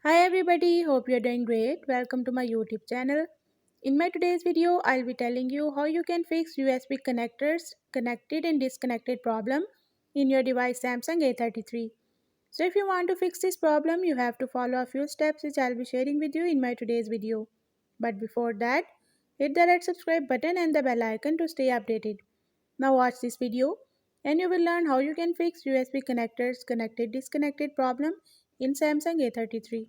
Hi everybody, hope you're doing great. Welcome to my YouTube channel. In my today's video, I'll be telling you how you can fix USB connectors connected and disconnected problem in your device Samsung A33. So if you want to fix this problem, you have to follow a few steps which I'll be sharing with you in my today's video. But before that, hit the red subscribe button and the bell icon to stay updated. Now watch this video and you will learn how you can fix USB connectors connected disconnected problem in Samsung A33.